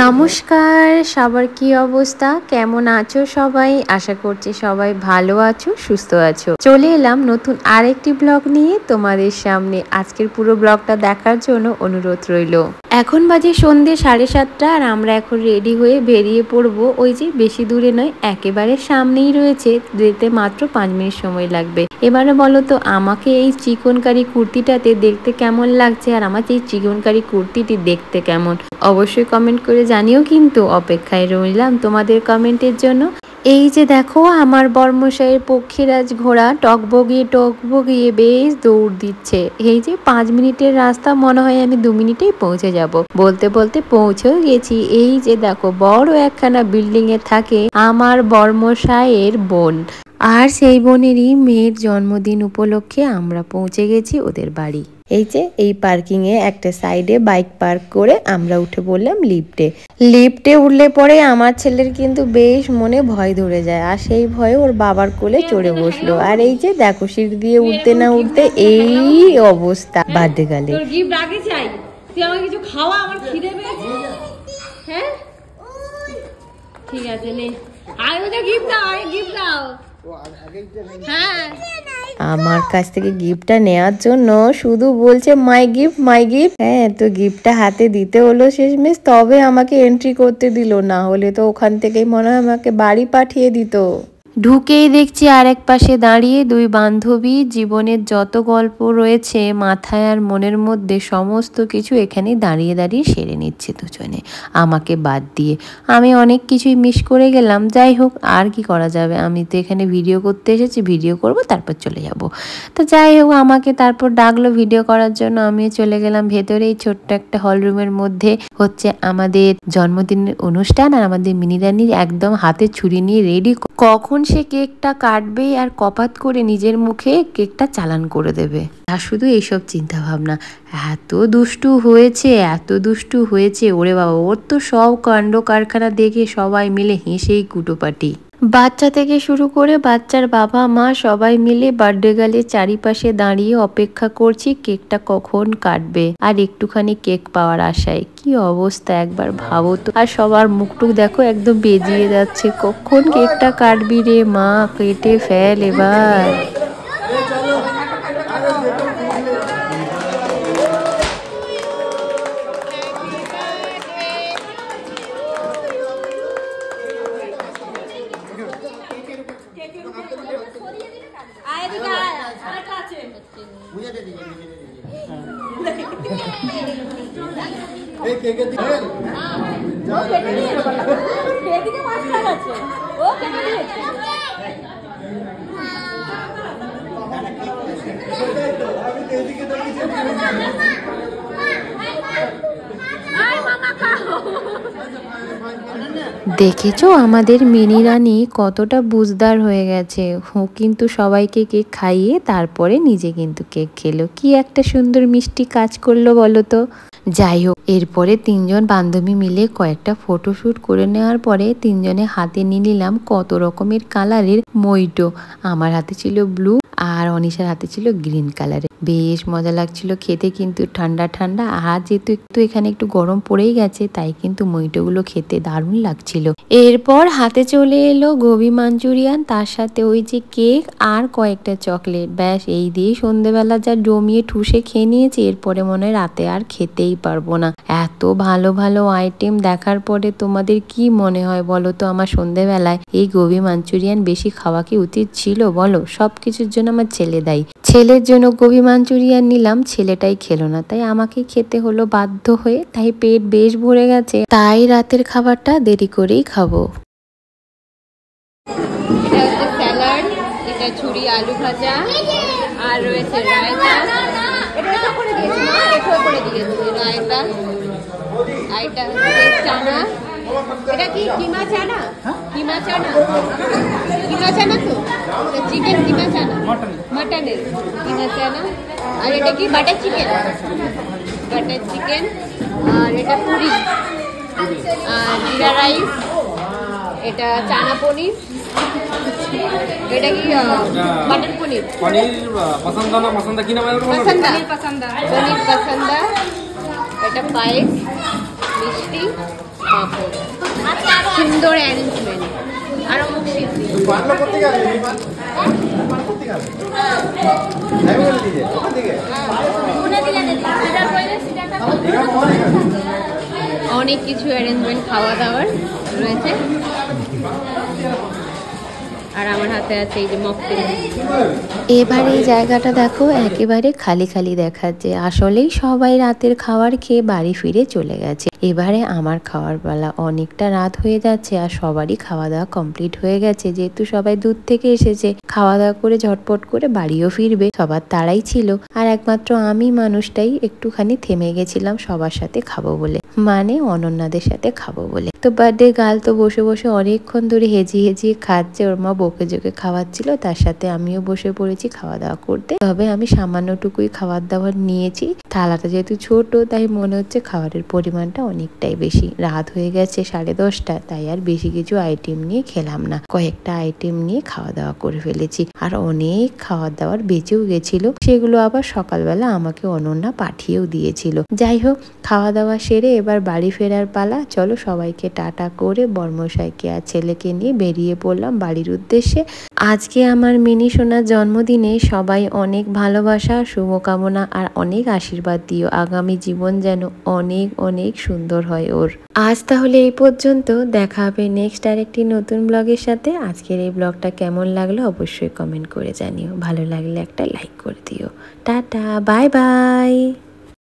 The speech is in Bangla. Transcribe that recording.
নমস্কার, সবার কি অবস্থা, কেমন আছো সবাই? আশা করছি সবাই ভালো আছো, সুস্থ আছো। চলে এলাম নতুন আরেকটি ব্লগ নিয়ে তোমাদের সামনে। আজকের পুরো ব্লগটা দেখার জন্য অনুরোধ রইল। এখন বাজে সন্ধ্যে 7:30 আর আমরা এখন রেডি হয়ে বেরিয়ে পড়বো। ওই যে বেশি দূরে নয়, একেবারে সামনেই রয়েছে, যেতে মাত্র 5 মিনিট সময় লাগবে। এবারে বলো তো আমাকে এই চিকনকারি কুর্তিটাতে দেখতে কেমন লাগছে, আর আমার এই চিকনকারি কুর্তিটি দেখতে কেমন, অবশ্যই কমেন্ট করে জানিও। কিন্তু অপেক্ষায় রইলাম তোমাদের কমেন্টের জন্য। এই যে দেখো আমার বর্মশাইয়ের পক্ষীরাজ ঘোড়া টকবগিয়ে বেশ দৌড় দিচ্ছে। এই যে 5 মিনিটের রাস্তা, মনে হয় আমি 2 মিনিটেই পৌঁছে যাব। বলতে বলতে পৌঁছেও গেছি। এই যে দেখো বড় একখানা বিল্ডিং এ থাকে আমার বর্মশাইয়ের বোন, আর সেই বোনেরই মেয়ের জন্মদিন উপলক্ষে আমরা পৌঁছে গেছি ওদের বাড়ি। এই যে এই পার্কিং এ একটা সাইডে বাইক পার্ক করে আমরা উঠে পড়লাম লিফটে উঠলে পরে আমার ছেলের কিন্তু বেশ মনে ভয় ধরে যায়, আর সেই ভয়ে ওর বাবার কোলে চড়ে বসলো। আর এই যে দেখো সিঁড়ি দিয়ে উঠতে না উঠতে এই অবস্থা। বার্থডে গালে গিফট আগে চাই, তুই আমাকে কিছু খাওয়া, আমার খিদে পেয়েছে। হ্যাঁ ঠিক আছে, নে আগে গিফট দাও, আগে গিফট দাও। আমার কাছ থেকে গিফটটা নেওয়ার জন্য শুধু বলছে মাই গিফট। হ্যাঁ, তো গিফটটা হাতে দিতে হলো শেষমেশ, তবে আমাকে এন্ট্রি করতে দিল, না হলে তো ওখান থেকেই মনে হয় আমাকে বাড়ি পাঠিয়ে দিত। ঢুকেই দেখছি আর এক পাশে দাঁড়িয়ে দুই বান্ধবী, জীবনের যত গল্প রয়েছে মাথায় আর মনের মধ্যে সমস্ত কিছু এখানে দাঁড়িয়ে দাঁড়িয়ে সেরে নিচ্ছে দুজনে, আমাকে বাদ দিয়ে। আমি অনেক কিছুই মিস করে গেলাম, যাই হোক আর কি করা যাবে, আমি তো এখানে ভিডিও করতে এসেছি, ভিডিও করব তারপর চলে যাব। তো যাই হোক আমাকে তারপর ডাকলো ভিডিও করার জন্য, আমি চলে গেলাম ভেতরে। এই ছোট্ট একটা হল রুমের মধ্যে হচ্ছে আমাদের জন্মদিনের অনুষ্ঠান, আর আমাদের মিনি রানী একদম হাতে ছুরি নিয়ে রেডি, কখন সে কেকটা কাটবে আর কপাত করে নিজের মুখে কেকটা চালান করে দেবে। আর শুধু এইসব চিন্তা ভাবনা। এত দুষ্টু হয়েছে ওরে বাবা, ওর তো সব কাণ্ড কারখানা দেখে সবাই মিলে হেসেই কুটোপাটি। বাচ্চা থেকে শুরু করে বাচ্চার বাবা মা সবাই মিলে বার্থডে গার্লের চারিপাশে দাঁড়িয়ে অপেক্ষা করছি কেকটা কখন কাটবে, আর একটুখানি কেক পাওয়ার আশায়। কি অবস্থা একবার ভাবো তো। আর সবার মুখটুক দেখো একদম বেজিয়ে যাচ্ছে, কখন কেকটা কাটবি রে মা, কেটে ফেল এবার। দেখেছো আমাদের মিনি রানী কতটা বুঝদার হয়ে গেছে। ও কিন্তু সবাইকে কেক খাইয়ে তারপরে নিজে কিন্তু কেক খেলো। কি একটা সুন্দর মিষ্টি কাজ করলো বলো তো। যাই হোক, এরপরে 3 জন বান্ধবী মিলে কয়েকটা ফটোশুট করে নেওয়ার পরে 3 জনে হাতে নিয়ে নিলাম কত রকমের কালারের মইটো। আমার হাতে ছিল ব্লু আর অনিশার হাতে ছিল গ্রিন কালারের। বেশ মজা লাগছিল খেতে, কিন্তু ঠান্ডা ঠান্ডা, আর যেহেতু একটু এখানে একটু গরম পড়েই গেছে তাই কিন্তু মইটোগুলো খেতে দারুণ লাগছিল। এরপর হাতে চলে এলো গোবি মাঞ্চুরিয়ান, তার সাথে ওই যে কেক আর কয়েকটা চকলেট। ব্যাস এই দিয়ে সন্ধ্যেবেলা যা জমিয়ে ঠুসে খেয়ে নিয়েছি, এরপরে মনে হয় রাতে আর খেতেই পারবো না। এত ভালো ভালো আইটেম দেখার পরে তোমাদের কি মনে হয় বলো তো, আমার সন্ধ্যেবেলায় এই গোবি মাঞ্চুরিয়ান বেশি খাওয়া কি উচিত ছিল বলো? সবকিছুর জন্য আমার ছেলে দায়ী। ছেলের জন্য গোবি মাঞ্চুরিয়ান নিলাম, ছেলেটাই খেলো না, তাই আমাকে খেতে হলো বাধ্য হয়ে। তাই পেট বেশ ভরে গেছে, তাই রাতের খাবারটা দেরি করেই খাবো। এটা হচ্ছে স্যালাড, এটা ছুরি আলু ভাজা, আর রয়েছে রায়তা। এটা করে দিয়েছি, এটা করে দিয়েছি রায়তা। এটা হচ্ছে চানা, এটা কি কিমা চানা? কিমা চানা তো, চিকেন কিমা চানা, মটনের কিমা চানা। আর এটা কি বাটার চিকেন, আর এটা পুরি, আর জিরা রাইস, এটা চানা পনির, এটা কি বাটার পনির? পনির পছন্দ না পছন্দ কি নাম? পছন্দ পনির পছন্দ। এটা পায়েস, মিষ্টি, পাঁপড়, সুন্দর অ্যারেঞ্জমেন্ট। আরো মুখ সিদ্ধি। অনেক কিছু অ্যারেঞ্জমেন্ট খাওয়া দাওয়ার রয়েছে। আর আমার হাতে আছে এই যে মকটেল। এবার এই জায়গাটা দেখো একেবারে খালি খালি দেখাচ্ছে, আসলেই সবাই রাতের খাবার খেয়ে বাড়ি ফিরে চলে গেছে। এবারে আমার খাওয়ার বেলা, অনেকটা রাত হয়ে যাচ্ছে আর সবারই খাওয়া দাওয়া কমপ্লিট হয়ে গেছে। যেহেতু সবাই দূর থেকে এসেছে, খাওয়া দাওয়া করে ঝটপট করে বাড়িও ফিরবে, সবার তাড়াই ছিল। আর একমাত্র আমি মানুষটাই একটুখানি থেমে গেছিলাম সবার সাথে খাবো বলে, মানে অনন্যাদের সাথে খাবো বলে। তো বার্থডে গার্ল তো বসে বসে অনেকক্ষণ ধরে হেজিয়ে হেজিয়ে খাচ্ছে, ওর মা বকে জোকে খাওয়াচ্ছিল, তার সাথে আমিও বসে পড়েছি খাওয়া দাওয়া করতে। তবে আমি সামান্যটুকুই খাবার দাবার নিয়েছি, থালাটা যেহেতু ছোট তাই মনে হচ্ছে খাবারের পরিমাণটা অনেকটাই বেশি। রাত হয়ে গেছে 10:30, তাই আর বেশি কিছু আইটেম নিয়ে খেলাম না, কয়েকটা আইটেম নিয়ে খাওয়া দাওয়া করে ফেলেছি। আর অনেক খাওয়ার দাওয়ার বেঁচেও গেছিল, সেগুলো আবার সকালবেলা আমাকে অনন্যা পাঠিয়েও দিয়েছিল। যাই হোক, খাওয়া দাওয়া সেরে এবার বাড়ি ফেরার পালা। চলো সবাইকে টাটা করে বর্মশাইকে আর ছেলেকে নিয়ে বেরিয়ে পড়লাম বাড়ির উদ্দেশ্যে। আজকে আমার মিনি সোনার জন্মদিনে সবাই অনেক ভালোবাসা, শুভকামনা আর অনেক আশীর্বাদ দিও। আগামী জীবন যেন অনেক অনেক সুন্দর হয় ওর। আজ তাহলে এই পর্যন্ত, দেখা হবে নেক্সট আরেকটি নতুন ব্লগের সাথে। আজকের এই ব্লগটা কেমন লাগলো অবশ্যই কমেন্ট করে জানিও, ভালো লাগলে একটা লাইক করে দিও। Tata, bye bye.